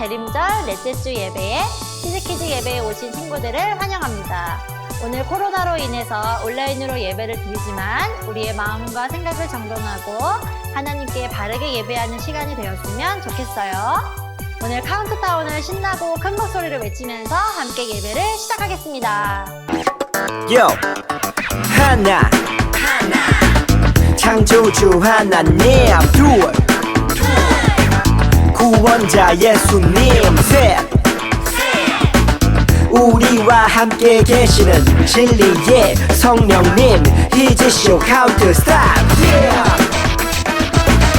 대림절 넷째 주 예배에 키즈키즈 예배에 오신 친구들을 환영합니다. 오늘 코로나로 인해서 온라인으로 예배를 드리지만 우리의 마음과 생각을 정돈하고 하나님께 바르게 예배하는 시간이 되었으면 좋겠어요. 오늘 카운트다운을 신나고 큰 목소리로 외치면서 함께 예배를 시작하겠습니다. 요! 하나 창조주 하나님 둘 구원자 예수님 셋 우리와 함께 계시는 진리의 성령님 히즈쇼 카운트 스탑 10,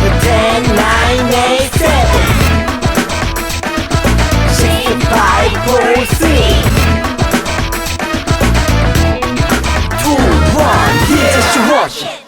9, 8, 7 6, 5, 4, 3 2, 1 히즈쇼 워십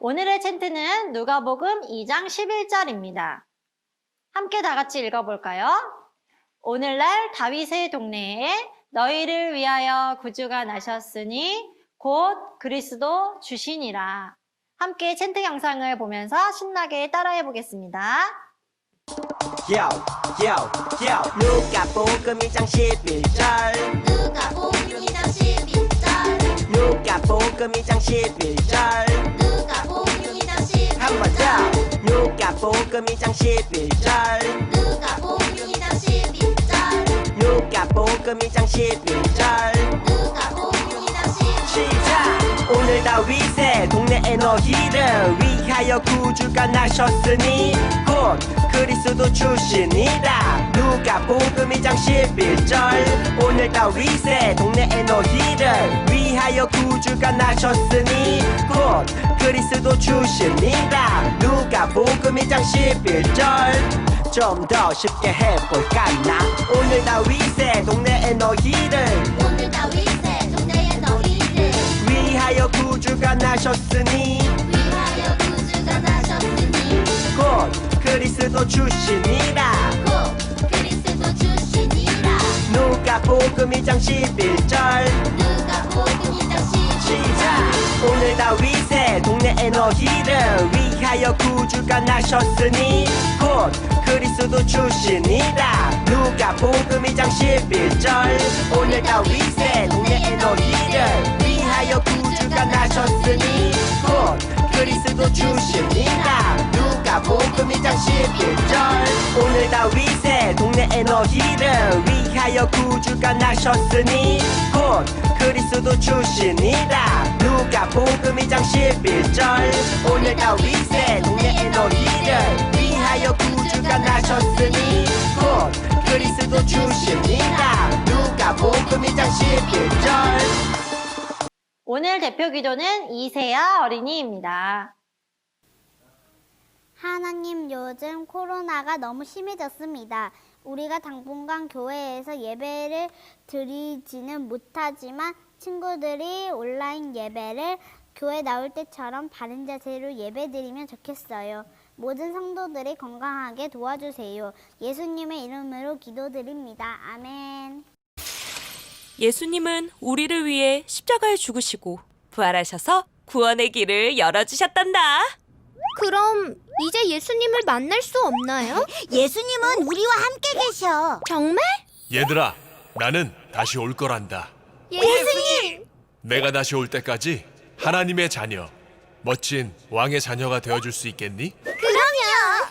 오늘의 챈트는 누가복음 2장 11절입니다. 함께 다 같이 읽어볼까요? 오늘날 다윗의 동네에 너희를 위하여 구주가 나셨으니 곧 그리스도 주시니라. 함께 챈트 영상을 보면서 신나게 따라해 보겠습니다. 누가복음 2장 11절 누가복음 2장 11절 누가복음 2장 11절 누가복음 2장 11절 한 번 더 누가복음 2장 11절 누가복음 2장 11절 누가복음 2장 11절 누가복음 2장 11절 시작! 오늘 다윗의 동네에 너희를 위하여 구주가 나셨으니 곧 그리스도 주시니라. 누가복음 2장 11절 오늘 다윗의 동네에 너희를 위하여 구주가 나셨으니 곧 그리스도 주시니라. 누가복음 2장 11절 좀 더 쉽게 해볼까 나. 오늘 다윗의 동네에 너희를 오늘 다윗의 동네에 너희를 위하여 구주가 나셨으니 위하여 구주가 나셨으니 곧 그리스도 주시니라. 곧 그리스도 주시니라. 누가복음 2장 11절 누가복음 2장 11절 시작! 오늘 다윗의 동네에 너희를 위하여 구주가 나셨으니 곧 그리스도 주시니라. 누가복음 2장 11절 오늘 다윗의 동네에 너희를 위하여 구주가 나셨으니 곧 그리스도 주시니라. 누가복음 2장 11절 오늘 다윗의 동네에 너희를 위하여 구주가 나셨으니 곧 그리스도 주시니라. 누가복음 2장 11절 오늘 다윗의 동네에 너희를 위하여 구주가 나셨으니 곧 그리스도 주시니라. 누가복음 2장 11절 오늘 대표 기도는 이세아 어린이입니다. 하나님, 요즘 코로나가 너무 심해졌습니다. 우리가 당분간 교회에서 예배를 드리지는 못하지만 친구들이 온라인 예배를 교회 나올 때처럼 바른 자세로 예배 드리면 좋겠어요. 모든 성도들이 건강하게 도와주세요. 예수님의 이름으로 기도드립니다. 아멘. 예수님은 우리를 위해 십자가에 죽으시고 부활하셔서 구원의 길을 열어주셨단다. 그럼 이제 예수님을 만날 수 없나요? 예수님은 우리와 함께 계셔. 정말? 얘들아, 나는 다시 올 거란다. 예수님! 내가 다시 올 때까지 하나님의 자녀, 멋진 왕의 자녀가 되어줄 수 있겠니? 그럼요!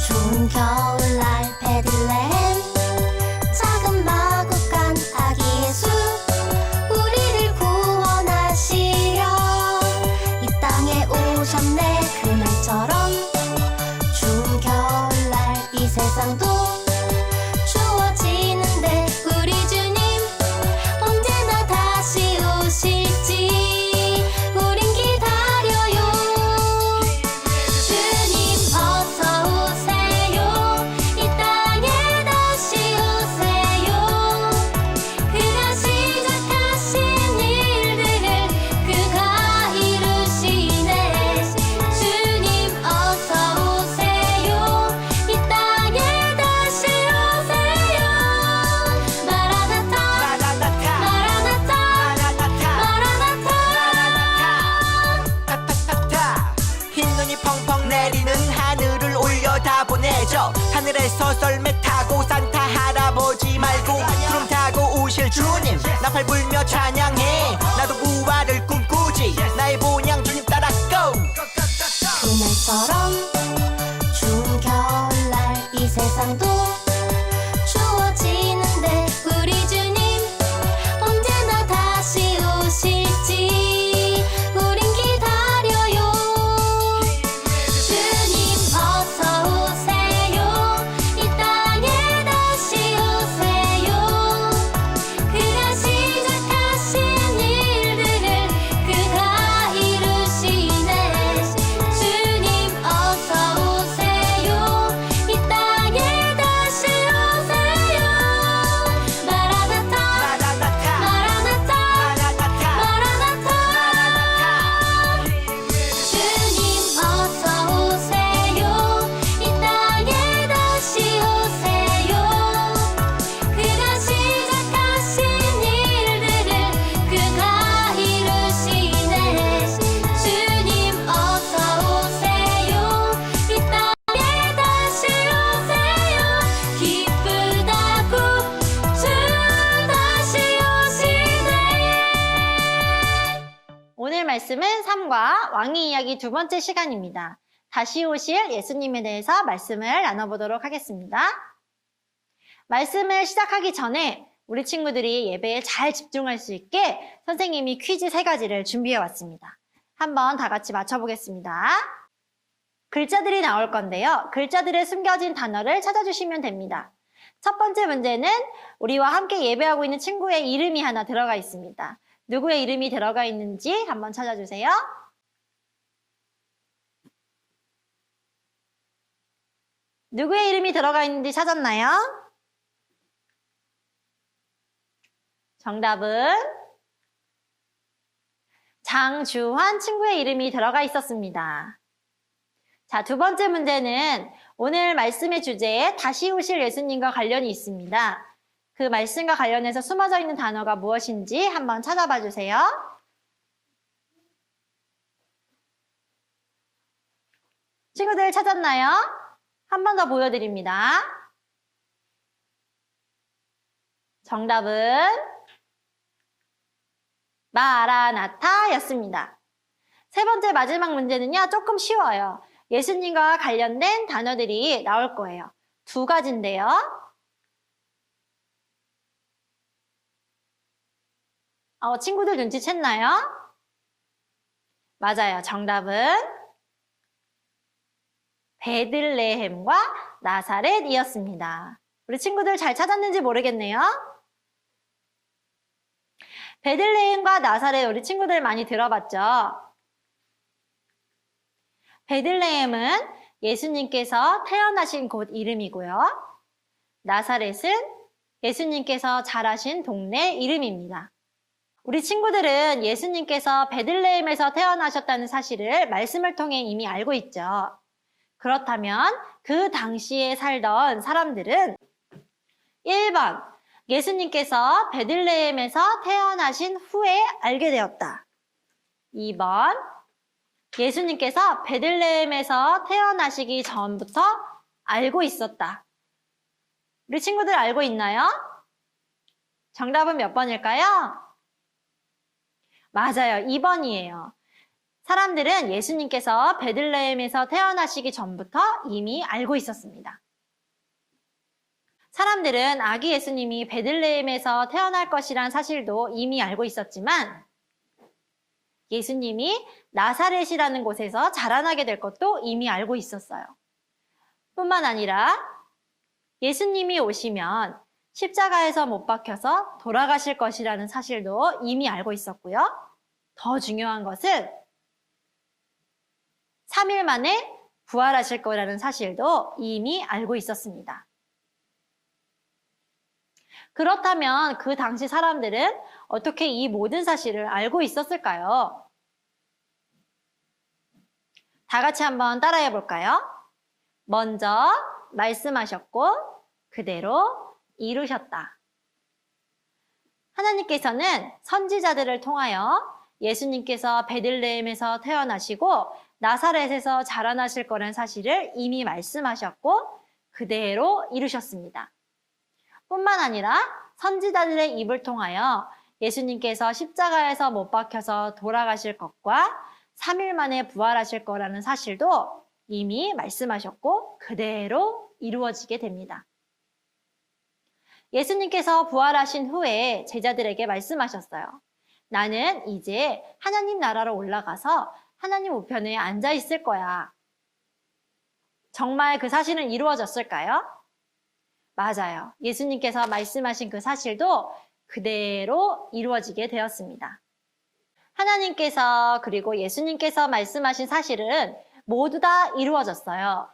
좋은 겨울날 베들레헴 작은 마구간 아기 예수 우리를 구원하시려 이 땅에 오셨네. 그날처럼 추운 겨울날 이 세상도 추워지는데 우리 주님 언제나 다시 오실지 우린 기다려요. 주님 어서 오세요. 이 땅에 다시 오세요. 그가 시작하신 일들을 그가 이루시네. 주님 어서 오세요. 이 땅에 다시 오세요. 마라나타 마라나타 타타타타 흰눈이 펑펑 내리는 하늘을 올려다보내죠. 하늘에서 썰매 타고 산타 할아버지 말고 구름 타고 오실 주님 나팔 불며 찬양해. 나도 부활을 꿈꾸지. 나의 본향 주님 따라 go. 그날처럼 추운 겨울날 이 세상도 추워지는데 우리 주님 언제나 다시 오실지 우린 기다려요. 주님 어서 오세요. 이 땅에 다시 오세요. 그가 시작하신 일들을 그가 이루시네. 주님 어서 오세요. 이 땅에 다시 오세요. 마라나타 마라나타 주님 어서 오세요. 이 땅에 다시 오세요. 그가 시작하신 일들을 그가 이루시네. 주님 어서 오세요. 이 땅에 다시 오세요. 기쁘다고 주 다시 오시네. 오늘 말씀은 삶과 왕의 이야기 두 번째 시간입니다. 다시 오실 예수님에 대해서 말씀을 나눠보도록 하겠습니다. 말씀을 시작하기 전에 우리 친구들이 예배에 잘 집중할 수 있게 선생님이 퀴즈 3가지를 준비해 왔습니다. 한번 다 같이 맞춰보겠습니다. 글자들이 나올 건데요. 글자들에 숨겨진 단어를 찾아주시면 됩니다. 첫 번째 문제는 우리와 함께 예배하고 있는 친구의 이름이 하나 들어가 있습니다. 누구의 이름이 들어가 있는지 한번 찾아주세요. 누구의 이름이 들어가 있는지 찾았나요? 정답은 장주환 친구의 이름이 들어가 있었습니다. 자, 두 번째 문제는 오늘 말씀의 주제에 다시 오실 예수님과 관련이 있습니다. 그 말씀과 관련해서 숨어져 있는 단어가 무엇인지 한번 찾아봐 주세요. 친구들 찾았나요? 한 번 더 보여드립니다. 정답은 마라나타였습니다. 세 번째 마지막 문제는요, 조금 쉬워요. 예수님과 관련된 단어들이 나올 거예요. 두 가지인데요. 친구들 눈치챘나요? 맞아요. 정답은 베들레헴과 나사렛이었습니다. 우리 친구들 잘 찾았는지 모르겠네요. 베들레헴과 나사렛 우리 친구들 많이 들어봤죠? 베들레헴은 예수님께서 태어나신 곳 이름이고요. 나사렛은 예수님께서 자라신 동네 이름입니다. 우리 친구들은 예수님께서 베들레헴에서 태어나셨다는 사실을 말씀을 통해 이미 알고 있죠. 그렇다면 그 당시에 살던 사람들은 1번, 예수님께서 베들레헴에서 태어나신 후에 알게 되었다. 2번, 예수님께서 베들레헴에서 태어나시기 전부터 알고 있었다. 우리 친구들 알고 있나요? 정답은 몇 번일까요? 맞아요. 2번이에요. 사람들은 예수님께서 베들레헴에서 태어나시기 전부터 이미 알고 있었습니다. 사람들은 아기 예수님이 베들레헴에서 태어날 것이란 사실도 이미 알고 있었지만 예수님이 나사렛이라는 곳에서 자라나게 될 것도 이미 알고 있었어요. 뿐만 아니라 예수님이 오시면 십자가에서 못 박혀서 돌아가실 것이라는 사실도 이미 알고 있었고요. 더 중요한 것은 3일 만에 부활하실 거라는 사실도 이미 알고 있었습니다. 그렇다면 그 당시 사람들은 어떻게 이 모든 사실을 알고 있었을까요? 다 같이 한번 따라해 볼까요? 먼저 말씀하셨고 그대로 이루셨다. 하나님께서는 선지자들을 통하여 예수님께서 베들레헴에서 태어나시고 나사렛에서 자라나실 거라는 사실을 이미 말씀하셨고 그대로 이루셨습니다. 뿐만 아니라 선지자들의 입을 통하여 예수님께서 십자가에서 못 박혀서 돌아가실 것과 3일 만에 부활하실 거라는 사실도 이미 말씀하셨고 그대로 이루어지게 됩니다. 예수님께서 부활하신 후에 제자들에게 말씀하셨어요. 나는 이제 하나님 나라로 올라가서 하나님 우편에 앉아 있을 거야. 정말 그 사실은 이루어졌을까요? 맞아요. 예수님께서 말씀하신 그 사실도 그대로 이루어지게 되었습니다. 하나님께서 그리고 예수님께서 말씀하신 사실은 모두 다 이루어졌어요.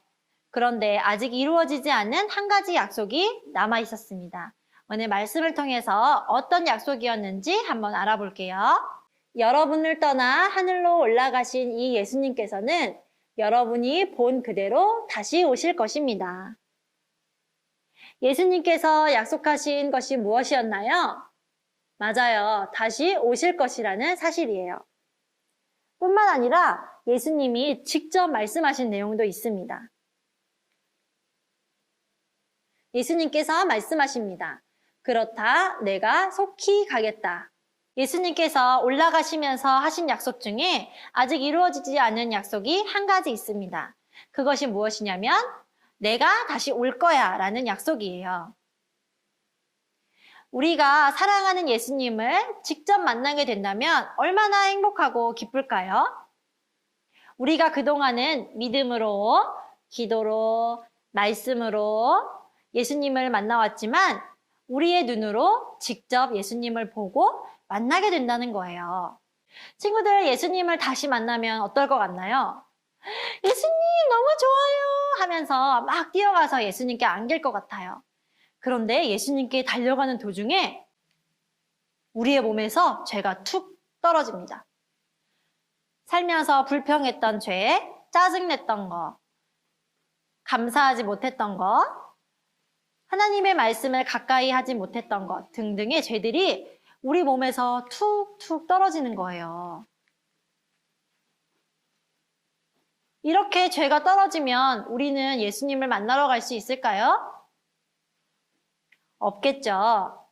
그런데 아직 이루어지지 않은 한 가지 약속이 남아 있었습니다. 오늘 말씀을 통해서 어떤 약속이었는지 한번 알아볼게요. 여러분을 떠나 하늘로 올라가신 이 예수님께서는 여러분이 본 그대로 다시 오실 것입니다. 예수님께서 약속하신 것이 무엇이었나요? 맞아요. 다시 오실 것이라는 사실이에요. 뿐만 아니라 예수님이 직접 말씀하신 내용도 있습니다. 예수님께서 말씀하십니다. 그렇다, 내가 속히 가겠다. 예수님께서 올라가시면서 하신 약속 중에 아직 이루어지지 않은 약속이 한 가지 있습니다. 그것이 무엇이냐면 내가 다시 올 거야 라는 약속이에요. 우리가 사랑하는 예수님을 직접 만나게 된다면 얼마나 행복하고 기쁠까요? 우리가 그동안은 믿음으로, 기도로, 말씀으로 예수님을 만나왔지만 우리의 눈으로 직접 예수님을 보고 만나게 된다는 거예요. 친구들, 예수님을 다시 만나면 어떨 것 같나요? 예수님 너무 좋아요 하면서 막 뛰어가서 예수님께 안길 것 같아요. 그런데 예수님께 달려가는 도중에 우리의 몸에서 죄가 툭 떨어집니다. 살면서 불평했던 죄, 짜증냈던 거, 감사하지 못했던 거, 하나님의 말씀을 가까이 하지 못했던 것 등등의 죄들이 우리 몸에서 툭툭 떨어지는 거예요. 이렇게 죄가 떨어지면 우리는 예수님을 만나러 갈 수 있을까요? 없겠죠.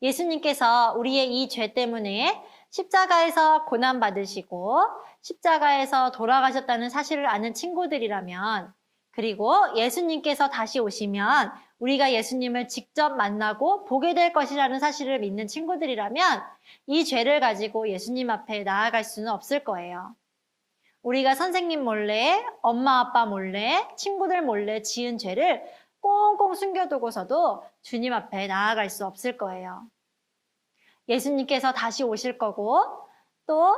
예수님께서 우리의 이 죄 때문에 십자가에서 고난받으시고 십자가에서 돌아가셨다는 사실을 아는 친구들이라면, 그리고 예수님께서 다시 오시면 우리가 예수님을 직접 만나고 보게 될 것이라는 사실을 믿는 친구들이라면 이 죄를 가지고 예수님 앞에 나아갈 수는 없을 거예요. 우리가 선생님 몰래, 엄마 아빠 몰래, 친구들 몰래 지은 죄를 꽁꽁 숨겨두고서도 주님 앞에 나아갈 수 없을 거예요. 예수님께서 다시 오실 거고, 또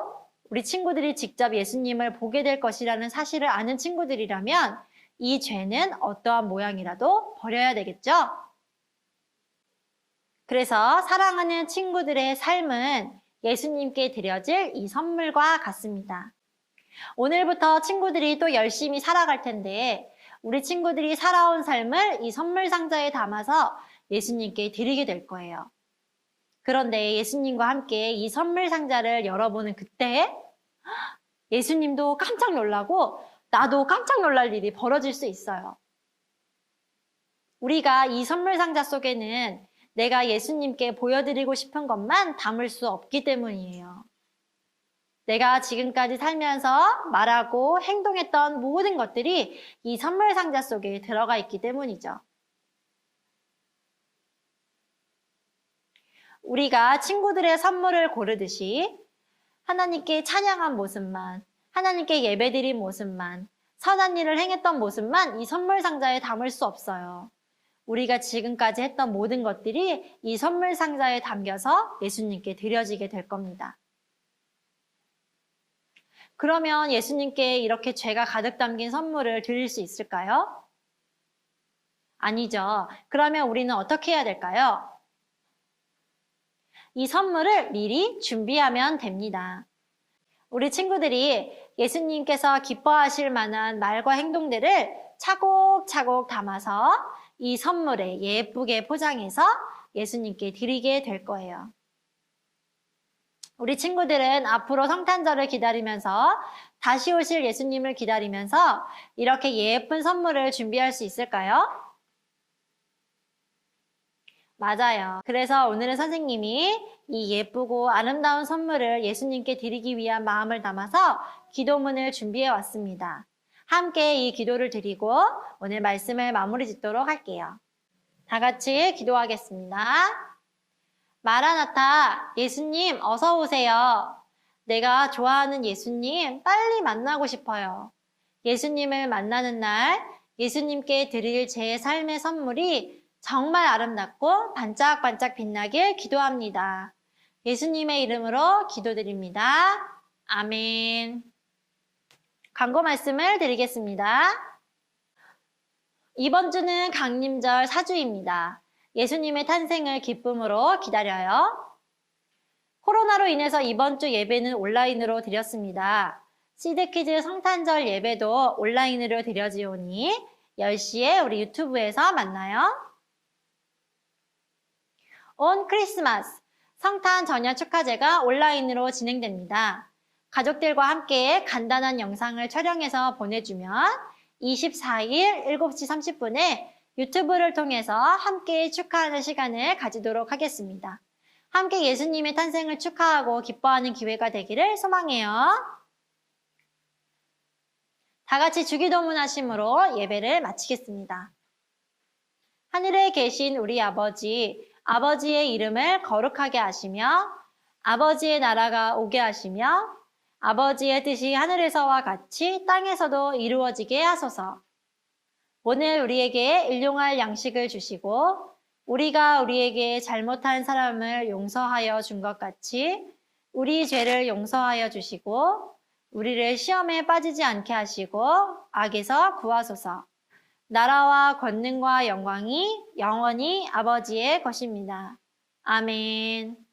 우리 친구들이 직접 예수님을 보게 될 것이라는 사실을 아는 친구들이라면 이 죄는 어떠한 모양이라도 버려야 되겠죠? 그래서 사랑하는 친구들의 삶은 예수님께 드려질 이 선물과 같습니다. 오늘부터 친구들이 또 열심히 살아갈 텐데 우리 친구들이 살아온 삶을 이 선물 상자에 담아서 예수님께 드리게 될 거예요. 그런데 예수님과 함께 이 선물 상자를 열어보는 그때 예수님도 깜짝 놀라고 나도 깜짝 놀랄 일이 벌어질 수 있어요. 우리가 이 선물 상자 속에는 내가 예수님께 보여드리고 싶은 것만 담을 수 없기 때문이에요. 내가 지금까지 살면서 말하고 행동했던 모든 것들이 이 선물 상자 속에 들어가 있기 때문이죠. 우리가 친구들의 선물을 고르듯이 하나님께 찬양한 모습만, 하나님께 예배드린 모습만, 선한 일을 행했던 모습만 이 선물 상자에 담을 수 없어요. 우리가 지금까지 했던 모든 것들이 이 선물 상자에 담겨서 예수님께 드려지게 될 겁니다. 그러면 예수님께 이렇게 죄가 가득 담긴 선물을 드릴 수 있을까요? 아니죠. 그러면 우리는 어떻게 해야 될까요? 이 선물을 미리 준비하면 됩니다. 우리 친구들이 예수님께서 기뻐하실 만한 말과 행동들을 차곡차곡 담아서 이 선물에 예쁘게 포장해서 예수님께 드리게 될 거예요. 우리 친구들은 앞으로 성탄절을 기다리면서 다시 오실 예수님을 기다리면서 이렇게 예쁜 선물을 준비할 수 있을까요? 맞아요. 그래서 오늘은 선생님이 이 예쁘고 아름다운 선물을 예수님께 드리기 위한 마음을 담아서 기도문을 준비해 왔습니다. 함께 이 기도를 드리고 오늘 말씀을 마무리 짓도록 할게요. 다 같이 기도하겠습니다. 마라나타, 예수님 어서 오세요. 내가 좋아하는 예수님 빨리 만나고 싶어요. 예수님을 만나는 날 예수님께 드릴 제 삶의 선물이 정말 아름답고 반짝반짝 빛나길 기도합니다. 예수님의 이름으로 기도드립니다. 아멘. 광고 말씀을 드리겠습니다. 이번 주는 강림절 4주입니다. 예수님의 탄생을 기쁨으로 기다려요. 코로나로 인해서 이번 주 예배는 온라인으로 드렸습니다. 시드키즈 성탄절 예배도 온라인으로 드려지오니 10시에 우리 유튜브에서 만나요. 온 크리스마스 성탄 전야 축하제가 온라인으로 진행됩니다. 가족들과 함께 간단한 영상을 촬영해서 보내주면 24일 7시 30분에 유튜브를 통해서 함께 축하하는 시간을 가지도록 하겠습니다. 함께 예수님의 탄생을 축하하고 기뻐하는 기회가 되기를 소망해요. 다 같이 주기도문 하심으로 예배를 마치겠습니다. 하늘에 계신 우리 아버지, 아버지의 이름을 거룩하게 하시며 아버지의 나라가 오게 하시며 아버지의 뜻이 하늘에서와 같이 땅에서도 이루어지게 하소서. 오늘 우리에게 일용할 양식을 주시고 우리가 우리에게 잘못한 사람을 용서하여 준 것 같이 우리 죄를 용서하여 주시고 우리를 시험에 빠지지 않게 하시고 악에서 구하소서. 나라와 권능과 영광이 영원히 아버지의 것입니다. 아멘.